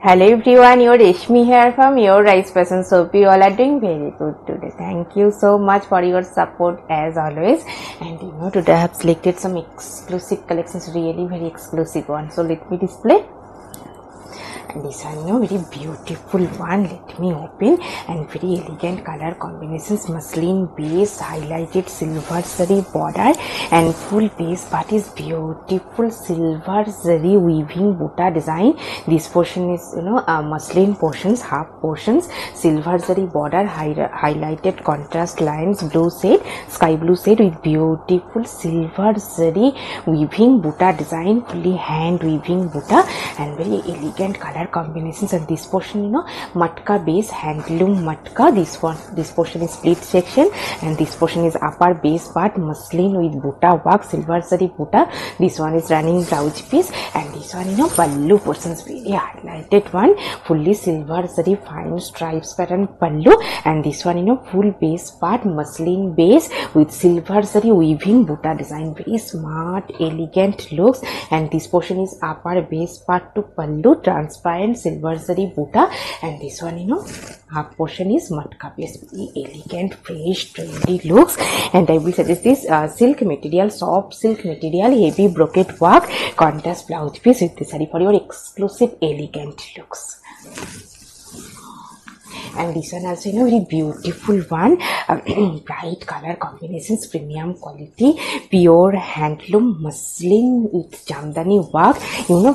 Hello everyone, your Reshmi here from Your Rice Fashion. So you all are doing very good today. Thank you so much for your support as always. And today I have selected some exclusive collections, really very exclusive one. So let me display. And this one, very beautiful one. Let me open. And very elegant color combinations, muslin base, highlighted silver zari border, and full base part is beautiful silver zari weaving butta design. This portion is muslin portions, half portions, silver zari border, highlighted contrast lines, blue shade, sky blue shade with beautiful silver zari weaving butta design, fully hand weaving butta, and very elegant color combinations. And this portion, matka base, handloom matka. This portion is split section, and this portion is upper base part, muslin with butta work, silver zari butta. This one is running blouse piece, and this one, pallu portions, very highlighted one, fully silver zari fine stripes pattern pallu, and this one, full base part, muslin base with silver zari weaving butta design, very smart, elegant looks. And this portion is upper base part to pallu, transparent silver zari butta, and this one, half portion is matka base, very elegant, fresh, trendy looks. And I will suggest this silk material, soft silk material, heavy brocade work, contrast blouse piece with this saree for your exclusive elegant looks. And this one also, very beautiful one, bright color combinations, premium quality, pure handloom muslin with jamdani work,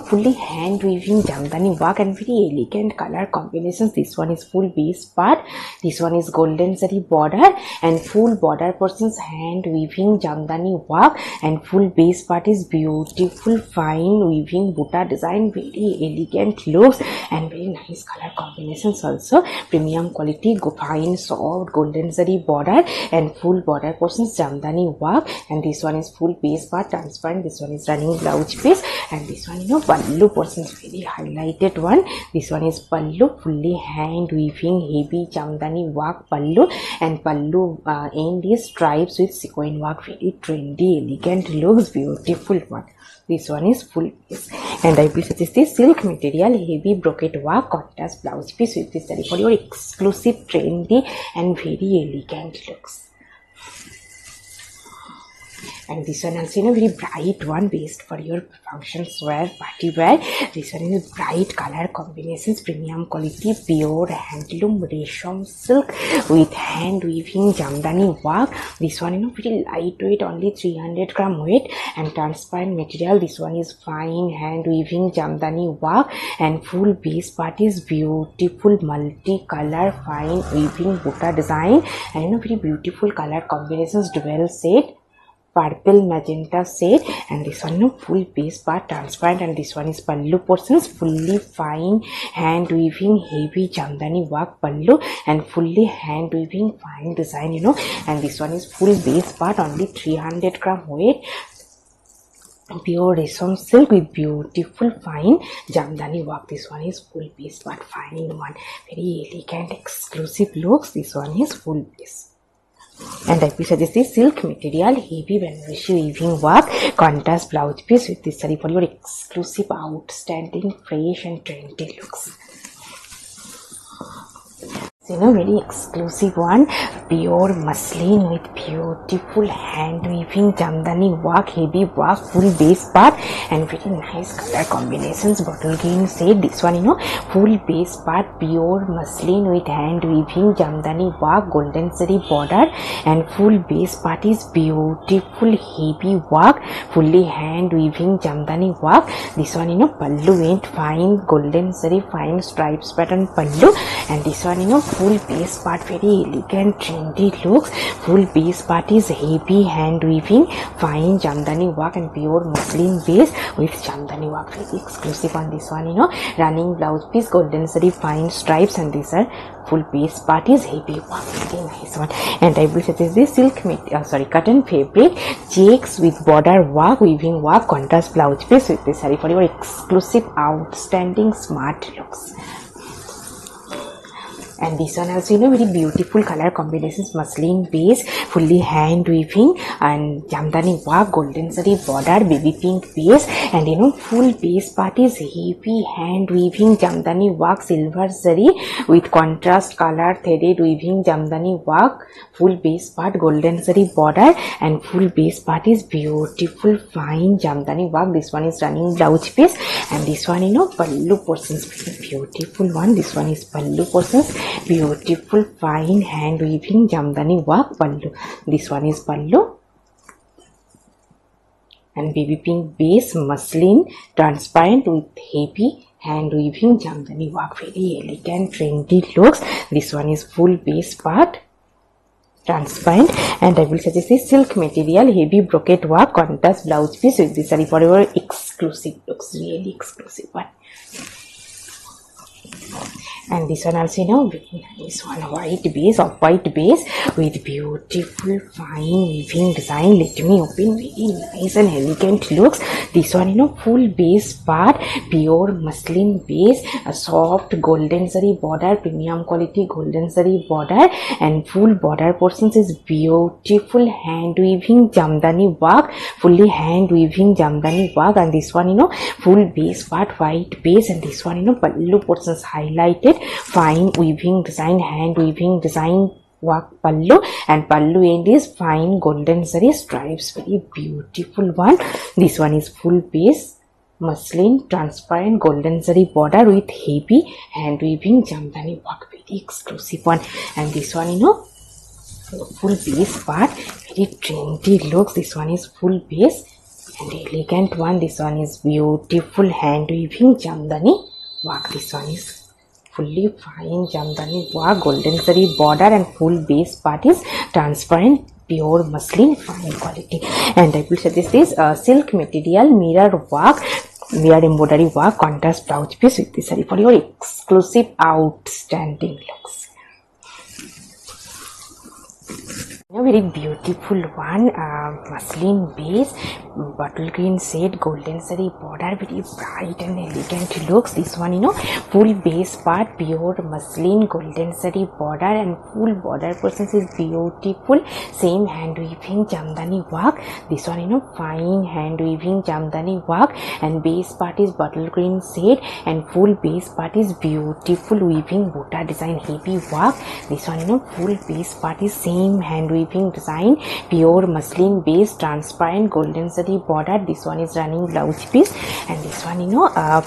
fully hand weaving jamdani work, and very elegant color combinations. This one is full base part, this one is golden zari border, and full border portions hand weaving jamdani work, and full base part is beautiful fine weaving butta design, very elegant looks, and very nice color combinations also. Premium quality, fine soft golden zari border, and full border portions jamdani work. And this one is full base part, transparent. This one is running blouse piece, and this one, pallu portions, very highlighted one. This one is pallu, fully hand weaving heavy jamdani work pallu, and pallu end is stripes with sequin work, very trendy, elegant looks, beautiful one. This one is full piece, and I will suggest this silk material, heavy brocade work, contrast blouse piece with this saree for your exclusive, trendy, and very elegant looks. And this one also, very bright one, based for your functions wear, party wear. This one is bright color combinations, premium quality, pure handloom resham silk with hand weaving jamdani work. This one, very lightweight, only 300 gram weight, and transparent material. This one is fine hand weaving jamdani work, and full base part is beautiful multi-color fine weaving butta design, and very beautiful color combinations, dual shade, purple magenta shade. And this one, full base part transparent, and this one is pallu portions, fully fine hand weaving heavy jamdani work pallu, and fully hand weaving fine design, and this one is full base part, only 300 gram weight, pure resham silk with beautiful fine jamdani work. This one is full base part, fine one, very elegant exclusive looks. This one is full base. And I will suggest this silk material, heavy Banarosi weaving work, contrast blouse piece with this saree for your exclusive, outstanding, fresh, and trendy looks. Very exclusive one, pure muslin with beautiful hand weaving jamdani work, heavy work, full base part, and very nice color combinations, bottle green shade. This one, full base part, pure muslin with hand weaving jamdani work, golden zari border, and full base part is beautiful heavy work, fully hand weaving jamdani work. This one, pallu went fine golden zari fine stripes pattern pallu, and this one, full base part, very elegant trendy looks. Full base part is heavy hand weaving fine jamdani work, and pure muslin base with jamdani work, very exclusive on this one, running blouse piece, golden zari fine stripes, and these are full base part is heavy work, very nice one. And I will suggest this silk cotton fabric, checks with border work, weaving work, contrast blouse piece with this saree for your exclusive, outstanding, smart looks. And this one also, very beautiful color combinations, muslin base, fully hand weaving and jamdani work, golden zari border, baby pink base, and full base part is heavy hand weaving jamdani work, silver zari with contrast color threaded weaving jamdani work, full base part golden zari border, and full base part is beautiful fine jamdani work. This one is running blouse piece, and this one, pallu portions, beautiful one. This one is pallu portions, beautiful fine hand weaving jamdani work pallu. This one is pallu, and baby pink base muslin transparent with heavy hand weaving jamdani work, very elegant trendy looks. This one is full base part transparent, and I will suggest this silk material, heavy brocade work, contrast blouse piece with this saree for your exclusive looks, really exclusive one. And this one also, very nice one, white base, of white base with beautiful fine weaving design. Let me open, very nice and elegant looks. This one, full base part, pure muslin base, a soft golden zari border, premium quality golden zari border, and full border portions is beautiful hand weaving jamdani work, fully hand weaving jamdani work. And this one, full base part, white base, and this one, pallu portions highlighted, fine weaving design, hand weaving design work pallu, and pallu end is fine golden zari stripes, very beautiful one. This one is full base muslin transparent golden zari border with heavy hand weaving jamdani work, very exclusive one. And this one, full base part, very trendy looks. This one is full base and elegant one. This one is beautiful hand weaving jamdani work. This one is fully fine jamdani work, golden zari border, and full base part is transparent pure muslin fine quality. And I will suggest this silk material mirror work, mirror embroidery work, contrast blouse piece with this saree for your exclusive outstanding looks. Very beautiful one, muslin base, bottle green shade, golden zari border, very bright and elegant looks. This one, full base part, pure muslin, golden zari border, and full border portions is beautiful, same hand weaving jamdani work. This one, fine hand weaving jamdani work, and base part is bottle green shade, and full base part is beautiful weaving butta design, heavy work. This one, full base part is same hand weaving design, pure muslin base, transparent golden zari border. This one is running blouse piece, and this one,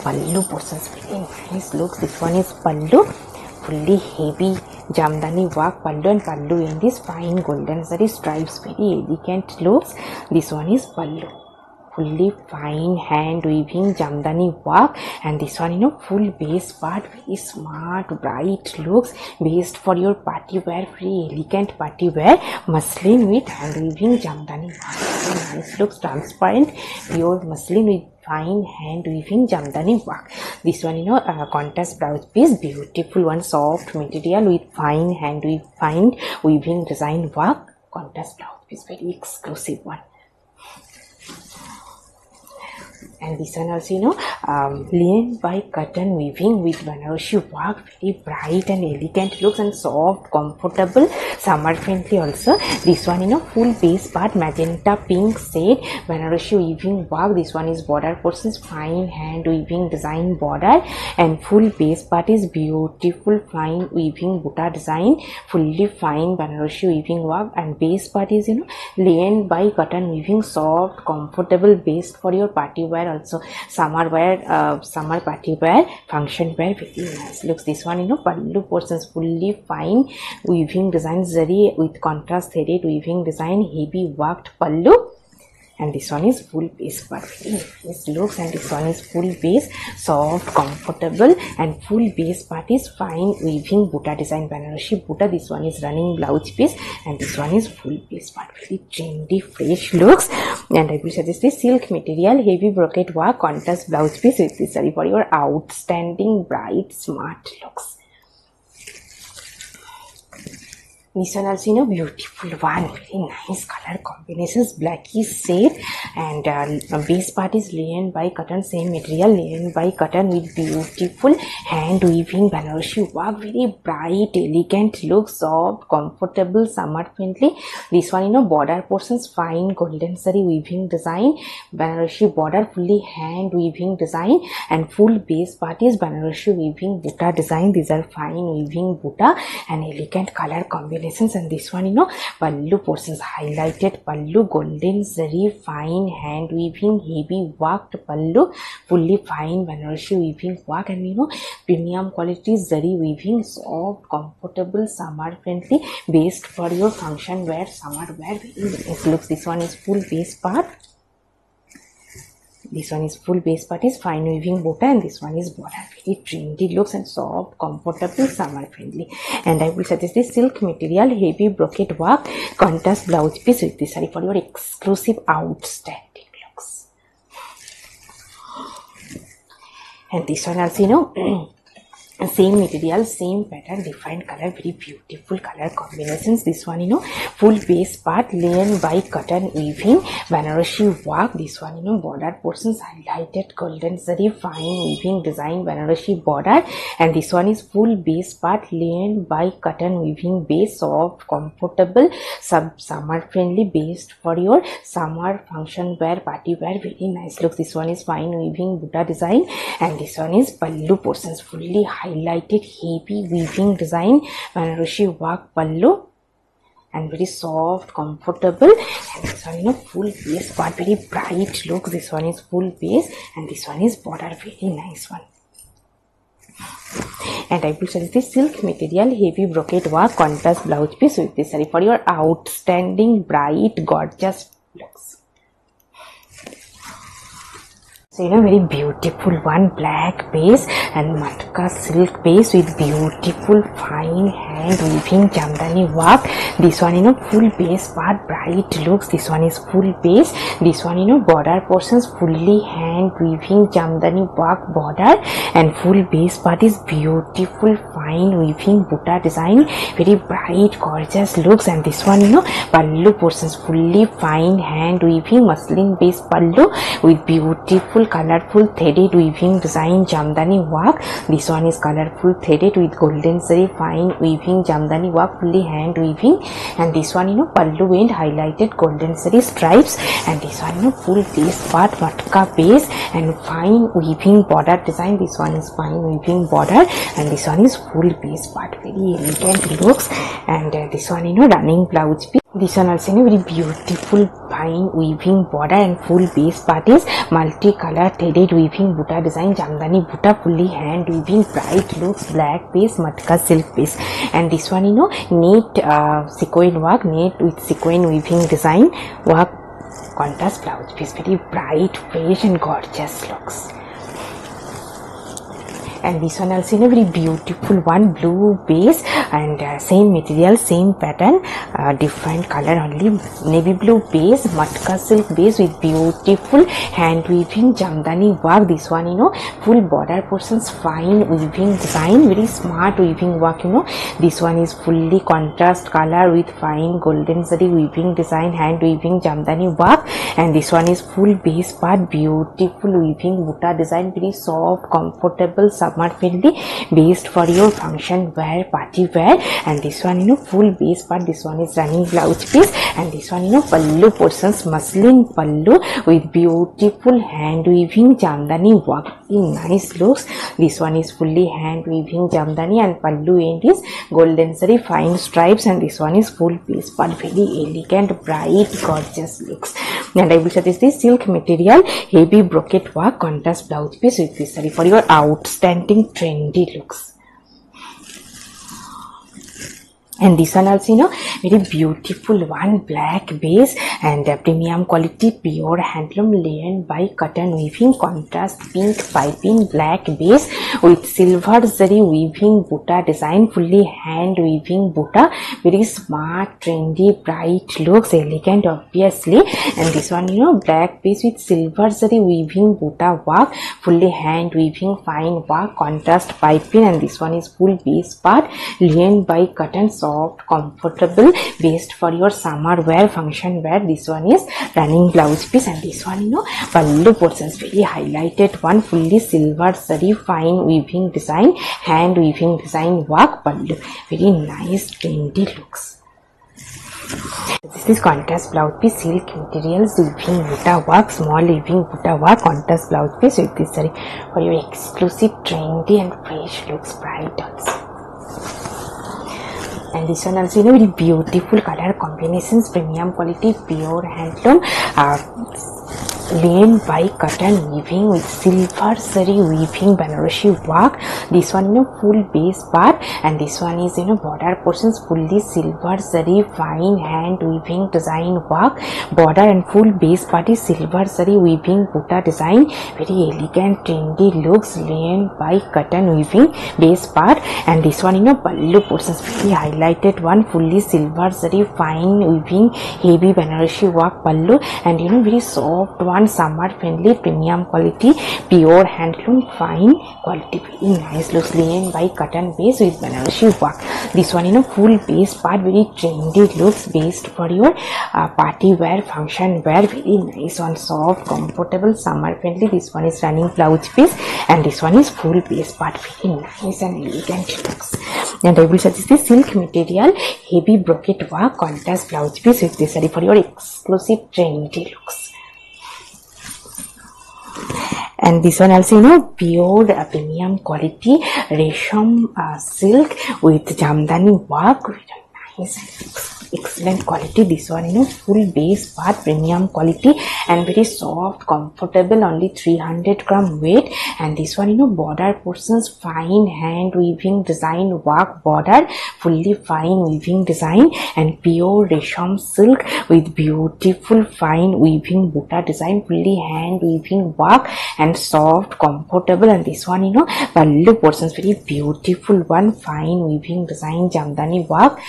pallu portions, very nice looks. This one is pallu, fully heavy jamdani work pallu, and pallu in this fine golden zari stripes, very elegant looks. This one is pallu, fully fine hand weaving jamdani work, and this one, full base part, very smart bright looks, based for your party wear, very elegant party wear, muslin with hand weaving jamdani work, very nice looks, transparent pure muslin with fine hand weaving jamdani work. This one, contrast blouse piece, beautiful one, soft material with fine hand weaving design work, contrast blouse piece, very exclusive one. And this one also, linen by cotton weaving with Banarasi work, very bright and elegant looks, and soft, comfortable, summer friendly also. This one, full base part, magenta pink shade, Banarasi weaving work. This one is border portions, fine hand weaving design border, and full base part is beautiful fine weaving butta design, fully fine Banarasi weaving work, and base part is, linen by cotton weaving, soft, comfortable, based for your party wear also, summer wear, summer party wear, function wear, very nice looks. This one, pallu portions, fully fine weaving design, zari with contrast threaded weaving design, heavy worked pallu, and this one is full base part, very nice looks. And this one is full base, soft, comfortable, and full base part is fine weaving butta design, Banarasi butta. This one is running blouse piece, and this one is full base part, very trendy fresh looks. And I will suggest this silk material, heavy brocade work, contrast blouse piece with this saree for your outstanding bright smart looks. This one also, beautiful one, very nice color combinations, blackish shade, and base part is layered by cotton, same material, layered by cotton with beautiful hand weaving Banarasi work, very bright, elegant look, soft, comfortable, summer friendly. This one, border portions, fine golden zari weaving design, Banarasi border, fully hand weaving design, and full base part is Banarasi weaving buta design. These are fine weaving buta and elegant color combinations. And this one, pallu portions, highlighted pallu, golden zari, fine hand weaving, heavy worked pallu, fully fine Banarasi weaving work, and premium quality zari weaving, soft, comfortable, summer friendly, based for your function wear, summer wear. It looks, this one is full base part. This one is full base part is fine weaving buta, and this one is border. Very trendy looks and soft, comfortable, summer friendly. And I will suggest this silk material, heavy brocade work, contrast blouse piece with this saree for your exclusive outstanding looks. And this one also, same material, same pattern, different color, very beautiful color combinations. This one, full base part, layered by cotton weaving, Banarasi work. This one, border portions, highlighted golden zari, fine weaving design, Banarasi border. And this one is full base part, layered by cotton weaving base, soft, comfortable, summer friendly, based for your summer function wear, party wear, very nice looks. This one is fine weaving buta design, and this one is pallu portions, fully highlighted heavy weaving design, Banarasi work pallu, and very soft, comfortable. And this one, full base part, very bright look. This one is full base, and this one is border, very nice one. And I will suggest this silk material, heavy brocade work, contrast blouse piece with this saree for your outstanding, bright, gorgeous looks. So, very beautiful one, black base and matka silk base with beautiful fine hand weaving jamdani work. This one, full base part, bright looks. This one is full base. This one, border portions, fully hand weaving jamdani work border, and full base part is beautiful fine weaving buta design, very bright, gorgeous looks. And this one, pallu portions, fully fine hand weaving muslin base pallu with beautiful colorful threaded weaving design jamdani work. This one is colorful threaded with golden zari, fine weaving jamdani work, fully hand weaving. And this one, pallu end highlighted golden zari stripes. And this one, full base part, matka base and fine weaving border design. This one is fine weaving border, and this one is full base part, very elegant looks. And this one, running blouse piece. This one also, very beautiful fine weaving border, and full base part is multi-color threaded weaving buta design, jamdani buta, fully hand weaving, bright looks, black base, matka silk base. And this one, net sequin work, net with sequin weaving design work, contrast blouse piece, very bright, fresh and gorgeous looks. And this one also, very beautiful one, blue base and same material, same pattern, different color only, navy blue base, matka silk base with beautiful hand weaving jamdani work. This one, full border portions, fine weaving design, very smart weaving work. This one is fully contrast color with fine golden zari weaving design, hand weaving jamdani work. And this one is full base part, beautiful weaving buta design, very soft, comfortable, summer friendly, based for your function wear, party wear. And this one, full base part. This one is running blouse piece, and this one, pallu portions, muslin pallu with beautiful hand weaving jamdani work, nice looks. This one is fully hand weaving jamdani, and pallu end is golden zari fine stripes. And this one is full base part, very elegant, bright, gorgeous looks. And I will suggest this silk material, heavy brocade work, contrast blouse piece with this saree for your outstanding, trendy looks. And this one also, very beautiful one, black base and premium quality pure handloom, layered by cotton weaving, contrast pink piping, black base with silver zari weaving buta design, fully hand weaving buta, very smart, trendy, bright looks, elegant obviously. And this one, black base with silver zari weaving buta work, fully hand weaving fine work, contrast piping. And this one is full base part, layered by cotton, soft soft, comfortable, best for your summer wear, function wear. This one is running blouse piece, and this one, pallu portions, very highlighted one, fully silver saree, fine weaving design, hand weaving design work, pallu, very nice trendy looks. This is contrast blouse piece, silk materials, weaving butta work, small weaving butta work, contrast blouse piece with this saree for your exclusive, trendy and fresh looks, bright also. And this one also, very beautiful color combinations, premium quality, pure handloom, lane by cotton weaving with silver saree weaving Banarasi work. This one, full base part, and this one is, border portions, fully silver saree, fine hand weaving design work, border and full base part is silver saree weaving butta design, very elegant, trendy looks, lane by cotton weaving base part. And this one, pallu portions, very highlighted one, fully silver saree, fine weaving, heavy Banarasi work pallu, and very soft one, summer friendly, premium quality, pure handloom, fine quality, very nice looks, linen by cotton base with Banarasi work. This one, full base part, very trendy looks, based for your party wear, function wear, very nice one, soft, comfortable, summer friendly. This one is running blouse piece, and this one is full base part, very nice and elegant looks. And I will suggest this silk material, heavy brocade work, contrast blouse piece with this saree for your exclusive, trendy looks. And this one also, pure premium quality resham silk with jamdani work, very nice, excellent quality. This one, full base part, premium quality, and very soft, comfortable, only 300 gram weight. And this one, border portions, fine hand weaving design work border, fully fine weaving design, and pure resham silk with beautiful fine weaving butta design, fully hand weaving work, and soft, comfortable. And this one, pallu portions, very beautiful one, fine weaving design, jamdani work,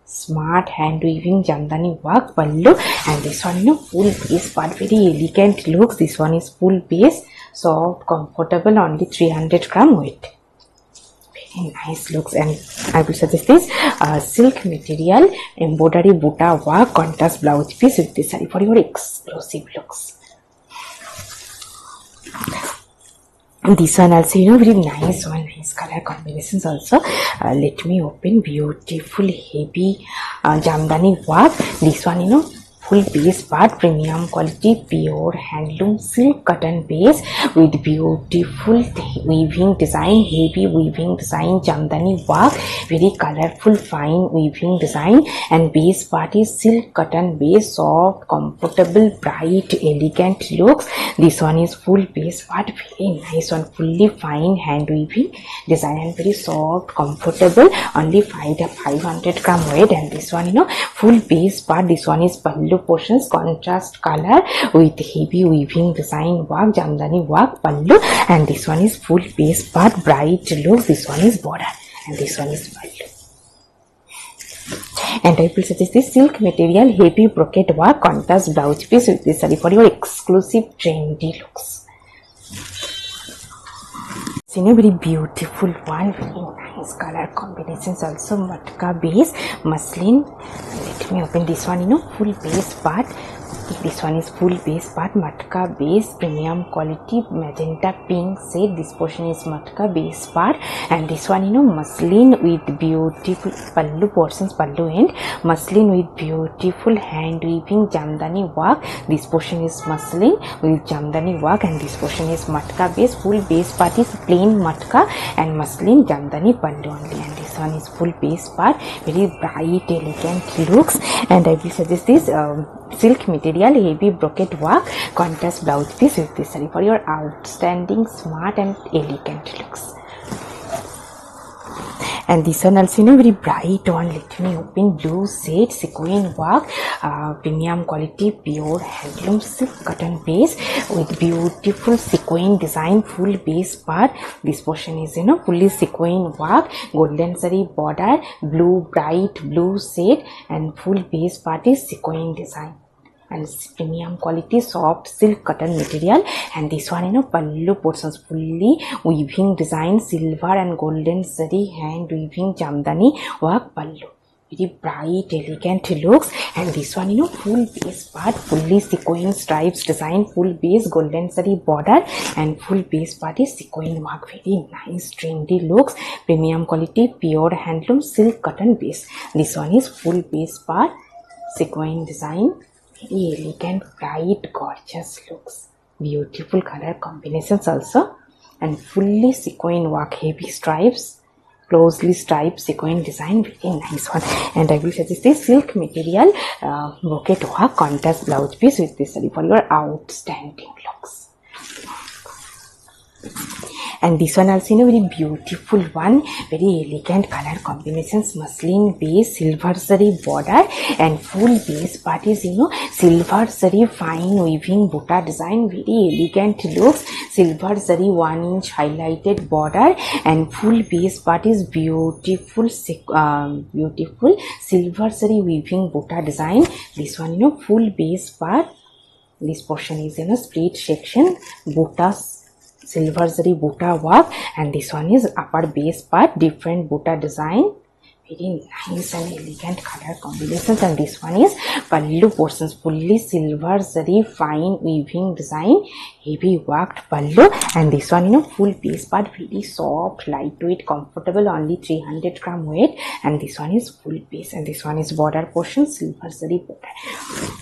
smart hand weaving jamdani work pallu. And this one, full base part, very elegant looks. This one is full base, soft, comfortable, only 300 gram weight, very nice looks. And I will suggest this silk material, embroidery butta work, contrast blouse piece with this saree for your exclusive looks. And this one also, very nice one, nice color combinations also. Let me open, beautiful heavy jamdani work. This one, full base part, premium quality, pure handloom silk cotton base with beautiful weaving design, heavy weaving design, jamdani work, very colorful, fine weaving design, and base part is silk cotton base, soft, comfortable, bright, elegant looks. This one is full base part, very nice one, fully fine hand weaving design, and very soft, comfortable, only 500 gram weight. And this one, full base part, this one is pallu portions, contrast color with heavy weaving design work, jamdani work pallu. And this one is full base part, bright look. This one is border, and this one is pallu. And I will suggest this silk material, heavy brocade work, contrast blouse piece with this saree for your exclusive, trendy looks. It's a very beautiful one, very nice color combinations also, matka base, muslin. Let me open this one, full base part. This one is full base part, matka base, premium quality, magenta pink shade. This portion is matka base part. And this one, muslin with beautiful pallu portions, pallu end, muslin with beautiful hand weaving jamdani work. This portion is muslin with jamdani work, and this portion is matka base. Full base part is plain matka and muslin jamdani pallu only. And this one is full base part, very bright, elegant looks. And I will suggest this silk material, heavy brocade work, contrast blouse piece with this saree for your outstanding, smart and elegant looks. And this one also, very bright one. Let me open, blue shade, sequin work, premium quality, pure handloom silk cotton base with beautiful sequin design, full base part. This portion is, fully sequin work, golden saree border, blue, bright blue shade, and full base part is sequin design. And premium quality, soft silk cotton material. And this one, pallu portions, fully weaving design, silver and golden saree, hand weaving jamdani work pallu. very bright elegant looks. And this one, full base part, fully sequin stripes design, full base golden zari border, and full base part is sequin work. Very nice trendy looks, premium quality pure handloom silk cotton base. This one is full base part, sequin design, very elegant bright gorgeous looks, beautiful color combinations also, and fully sequin work, heavy stripes, closely striped sequin design, very nice one. And I will suggest this silk material brocade work contrast blouse piece with this saree for your outstanding looks. And this one also very beautiful one, very elegant color combinations, muslin base, silver zari border, and full base part is silver zari fine weaving butta design, very elegant looks, silver zari 1 inch highlighted border, and full base part is beautiful beautiful silver zari weaving butta design. This one full base part, this portion is split section buttas, silver zari butta work, and this one is upper base part, different butta design, very nice and elegant color combinations. And this one is pallu portions, fully silver zari fine weaving design, heavy worked pallu. And this one full base part, very soft, lightweight, comfortable, only 300 gram weight. And this one is full base, and this one is border portion, silver zari border.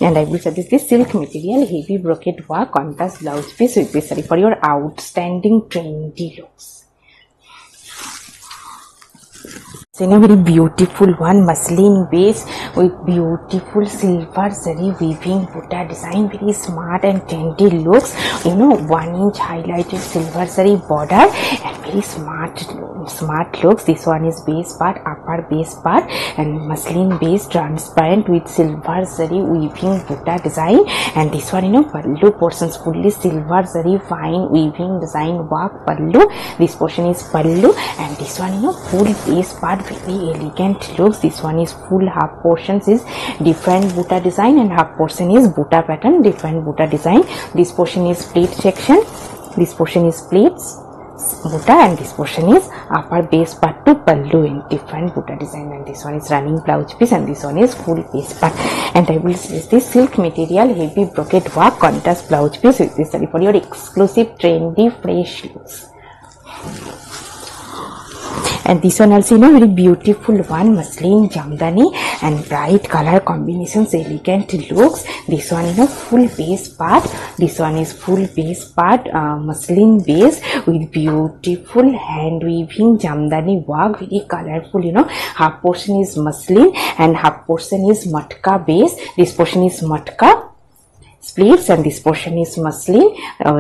And I will suggest this silk material, heavy brocade work, contrast blouse piece with this saree for your outstanding trendy looks. So a very beautiful one, muslin base with beautiful silver zari weaving butta design, very smart and trendy looks, 1 inch highlighted silver zari border, and very smart looks. This one is base part, upper base part, and muslin base transparent with silver zari weaving butta design. And this one pallu portions, fully silver zari fine weaving design work pallu. This portion is pallu, and this one full base part, very elegant looks. This one is full, half portions is different butta design, and half portion is butta pattern, different butta design. This portion is split section, this portion is splits butta, and this portion is upper base part to pallu in different butta design. And this one is running blouse piece, and this one is full base part. And I will use this silk material, heavy brocade work, contrast blouse piece with this saree for your exclusive trendy fresh looks. And this one also very beautiful one, muslin jamdani and bright color combinations, elegant looks. This one full base part, this one is full base part, muslin base with beautiful hand weaving jamdani work, very colorful. Half portion is muslin and half portion is matka base. This portion is matka splits, and this portion is muslin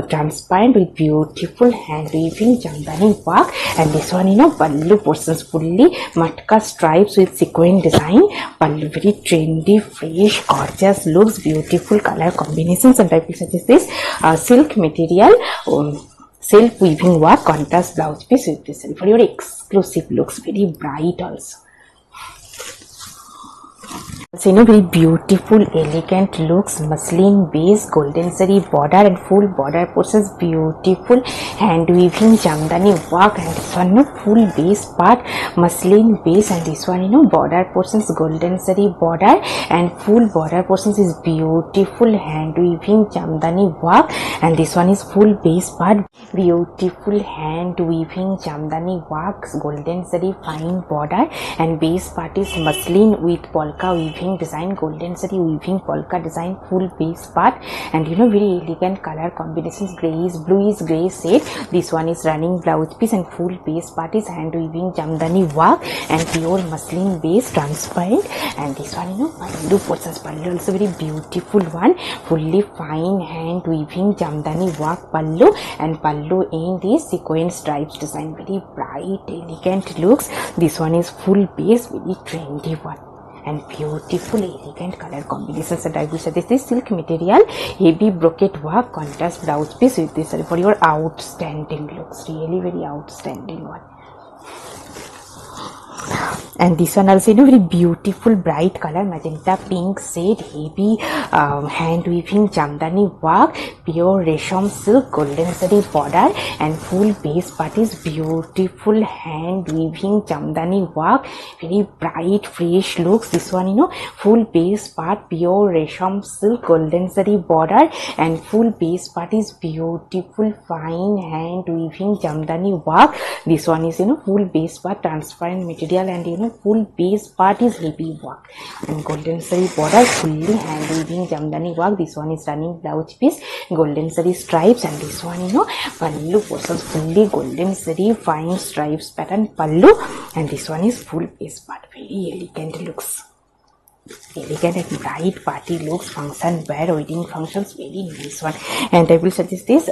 transparent with beautiful hand weaving jamdani work. And this one pallu portions, fully matka stripes with sequin design, pallu, very trendy fresh gorgeous looks, beautiful color combinations. And I will suggest this silk material self weaving work, contrast blouse piece with this for your exclusive looks, very bright also. So very beautiful elegant looks, muslin base, golden zari border, and full border portions, beautiful hand weaving jamdani work. And this one full base part, muslin base, and this one border portions, golden zari border, and full border portions is beautiful hand weaving jamdani work. And this one is full base part, beautiful hand weaving jamdani work, golden zari fine border, and base part is muslin with polka weaving design, golden zari weaving polka design, full base part. And very elegant color combinations, grayish bluish gray shade. This one is running blouse piece, and full base part is hand weaving jamdani work and pure muslin base transparent. And this one pallu portions, pallu also very beautiful one, fully fine hand weaving jamdani work pallu, and pallu in this sequin stripes design, very bright elegant looks. This one is full base, very trendy one, and beautiful elegant color combinations. And I will suggest this silk material, heavy brocade work, contrast blouse piece with this for your outstanding looks, really very outstanding one. And this one also, you know, very beautiful bright color, magenta pink shade, heavy hand weaving jamdani work, pure resham silk, golden zari border, and full base part is beautiful hand weaving jamdani work, very bright fresh looks. This one, you know, full base part pure resham silk, golden zari border, and full base part is beautiful fine hand weaving jamdani work. This one is, you know, full base part transparent material, and you know, full base part is heavy work, and golden zari border, fully hand weaving jamdani work. This one is running blouse piece, golden zari stripes, and this one, you know, pallu portions, fully golden zari fine stripes pattern pallu, and this one is full base part. Very elegant looks, elegant and bright party looks, function wear, wedding functions, very nice one. And I will suggest this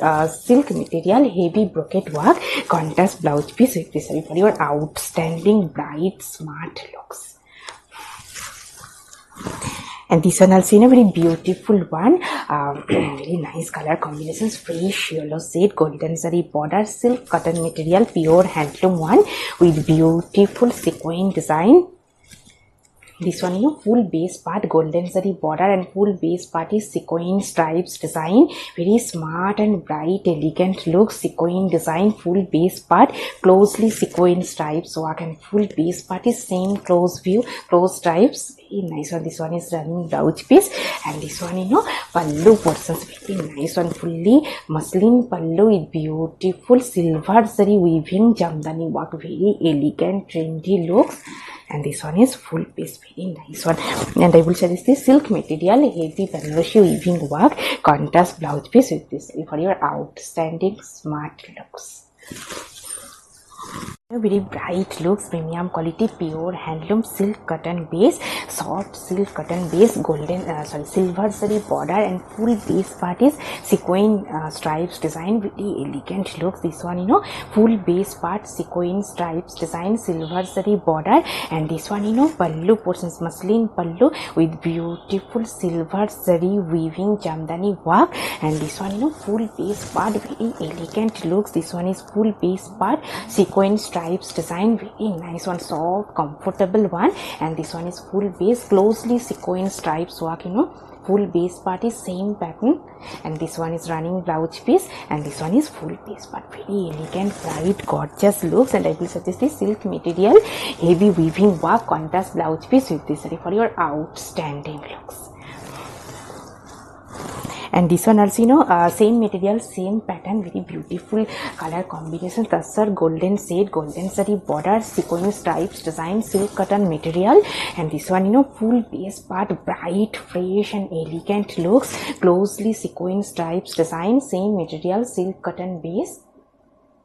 silk material, heavy brocade work, contrast blouse piece with this for your outstanding bright smart looks. And this one also in a very beautiful one, very nice color combinations, fresh yellow shade, golden zari border, silk cotton material, pure handloom one with beautiful sequin design. This one, you know, full base part golden zari border, and full base part is sequin stripes design, very smart and bright elegant look, sequin design, full base part closely sequin stripes work, and full base part is same close view, close stripes, very nice one. This one is running blouse piece, and this one, you know, pallu portions, very nice one, fully muslin pallu with beautiful silver zari weaving jamdani work, very elegant trendy looks. And this one is full base, very nice one. And I will suggest this silk material, heavy Banarosi weaving work, contrast blouse piece with this for your outstanding smart looks. Very bright looks, premium quality, pure handloom silk cotton base, soft silk cotton base, golden silver zari border, and full base part is sequin stripes design, very elegant looks. This one, you know, full base part sequin stripes design, silver zari border, and this one, you know, pallu portions, muslin pallu with beautiful silver zari weaving jamdani work, and this one, you know, full base part, very elegant looks. This one is full base part sequin stripes design, very nice one, soft comfortable one. And this one is full base closely sequin stripes work, you know, full base part is same pattern, and this one is running blouse piece, and this one is full base part, very elegant bright gorgeous looks. And I will suggest this silk material, heavy weaving work, contrast blouse piece with this for your outstanding looks. And this one also, you know, same material, same pattern, very beautiful color combination, tassar golden shade, golden zari border, sequin stripes design, silk cotton material. And this one, you know, full base part, bright fresh and elegant looks, closely sequin stripes design, same material, silk cotton base,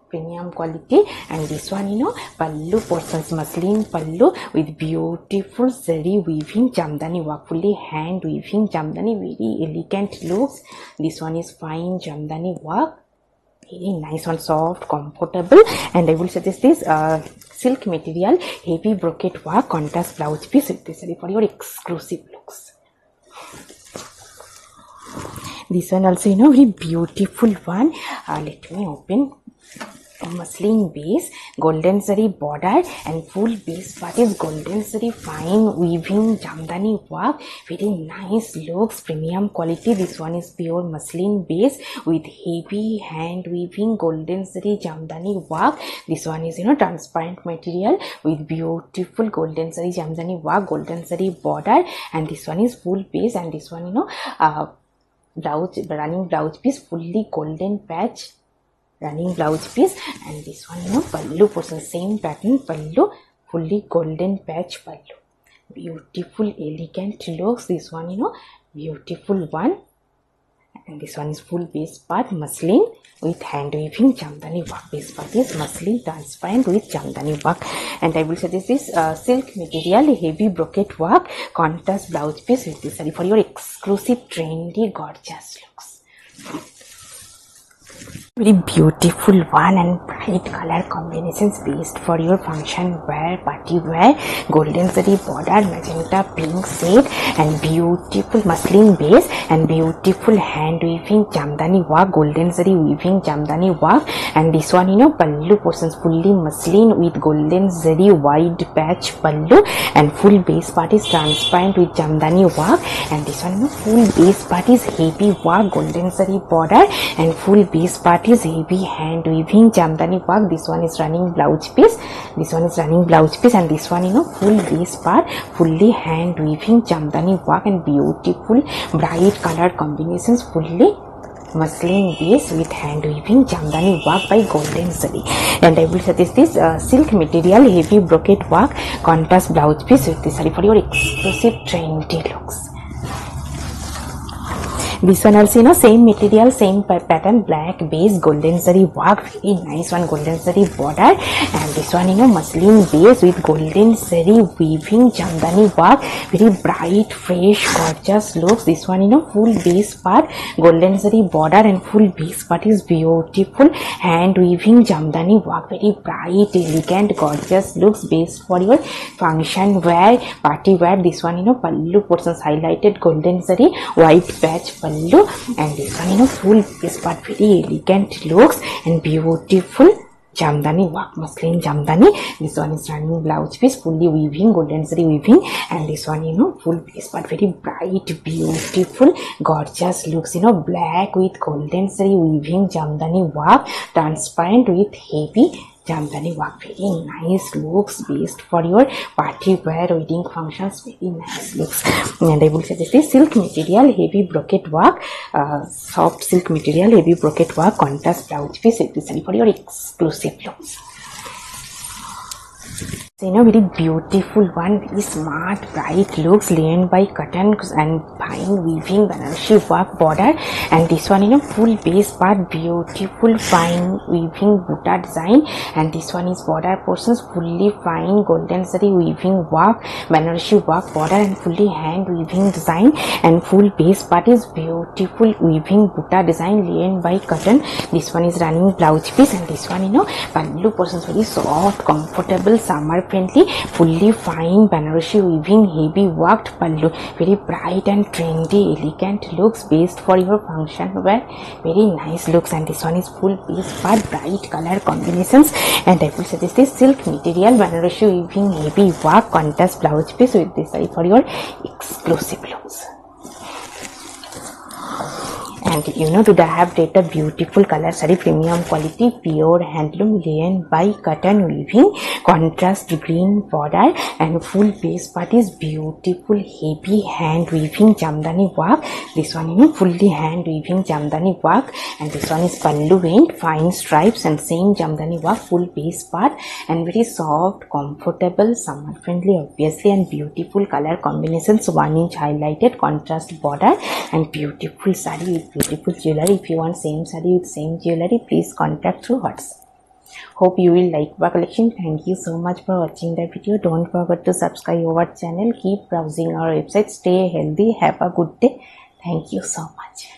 premium quality. And this one, you know, pallu portions, muslin pallu with beautiful zari weaving jamdani work, fully hand weaving jamdani, very elegant looks. This one is fine jamdani work, very nice one, soft comfortable. And I will suggest this silk material, heavy brocade work, contrast blouse piece with this for your exclusive looks. This one also, you know, very beautiful one. Let me open. Muslin base, golden zari border, and full base part is golden zari fine weaving jamdani work, very nice looks, premium quality. This one is pure muslin base with heavy hand weaving golden zari jamdani work. This one is, you know, transparent material with beautiful golden zari jamdani work, golden zari border, and this one is full base. And this one, you know, blouse, running blouse piece, fully golden patch running blouse piece. And this one, you know, pallu portion, same pattern pallu, fully golden patch pallu, beautiful elegant looks. This one, you know, beautiful one. And this one is full base part muslin with hand weaving jamdani work, base part is muslin transparent with jamdani work. And I will suggest this silk material, heavy brocade work, contrast blouse piece with this for your exclusive trendy gorgeous looks. Very beautiful one and bright color combinations based for your function wear, party wear, golden zari border, magenta pink shade and beautiful muslin base and beautiful hand weaving jamdani work, golden zari weaving jamdani work. And this one pallu portions fully muslin with golden zari wide patch pallu and full base part is transparent with jamdani work. And this one full base part is heavy work, golden zari border and full base part is heavy hand weaving jamdani work. This one is running blouse piece, this one is running blouse piece and this one full base part fully hand weaving jamdani work and beautiful bright color combinations, fully muslin base with hand weaving jamdani work by golden zari. And I will suggest this silk material heavy brocade work contrast blouse piece with this saree for your exclusive trendy looks. This one also same material, same pattern, black base, golden zari work, very nice one, golden zari border. And this one muslin base with golden zari weaving jamdani work, very bright, fresh, gorgeous looks. This one full base part, golden zari border and full base part is beautiful hand weaving jamdani work, very bright, elegant, gorgeous looks based for your function wear, party wear. This one pallu portions highlighted golden zari white patch pallu. And this one full base part, very elegant looks and beautiful jamdani work, muslin jamdani. This one is running blouse piece, fully weaving, golden zari weaving. And this one full base part, very bright, beautiful, gorgeous looks, black with golden zari weaving jamdani work, transparent with heavy jamdani work, very nice looks based for your party wear, wedding functions, very nice looks. And I will suggest this silk material heavy brocade work, soft silk material heavy brocade work, contrast blouse piece with this for your exclusive looks. So, very beautiful one, very smart, bright looks, layered by cotton and fine weaving Banarasi work border. And this one full base part, beautiful fine weaving butta design. And this one is border portions, fully fine golden zari weaving work, Banarasi work border and fully hand weaving design. And full base part is beautiful weaving butta design, layered by cotton. This one is running blouse piece and this one pallu portions, very soft, comfortable, summer friendly, fully fine Banarasi weaving heavy worked pallu, very bright and trendy, elegant looks based for your function wear, very nice looks. And this one is full base part, bright color combinations. And I will suggest this silk material Banarasi weaving heavy work, contrast blouse piece with this saree for your exclusive looks. And today I have taken a beautiful color saree, premium quality, pure handloom, layered by cotton weaving, contrast green border and full base part is beautiful heavy hand weaving jamdani work. This one fully hand weaving jamdani work. And this one is pallu vein, fine stripes and same jamdani work, full base part and very soft, comfortable, summer friendly obviously, and beautiful color combinations, 1 inch highlighted, contrast border and beautiful saree with beautiful jewelry. If you want same saree with same jewelry, please contact through WhatsApp. Hope you will like our collection. Thank you so much for watching the video. Don't forget to subscribe our channel. Keep browsing our website. Stay healthy. Have a good day. Thank you so much.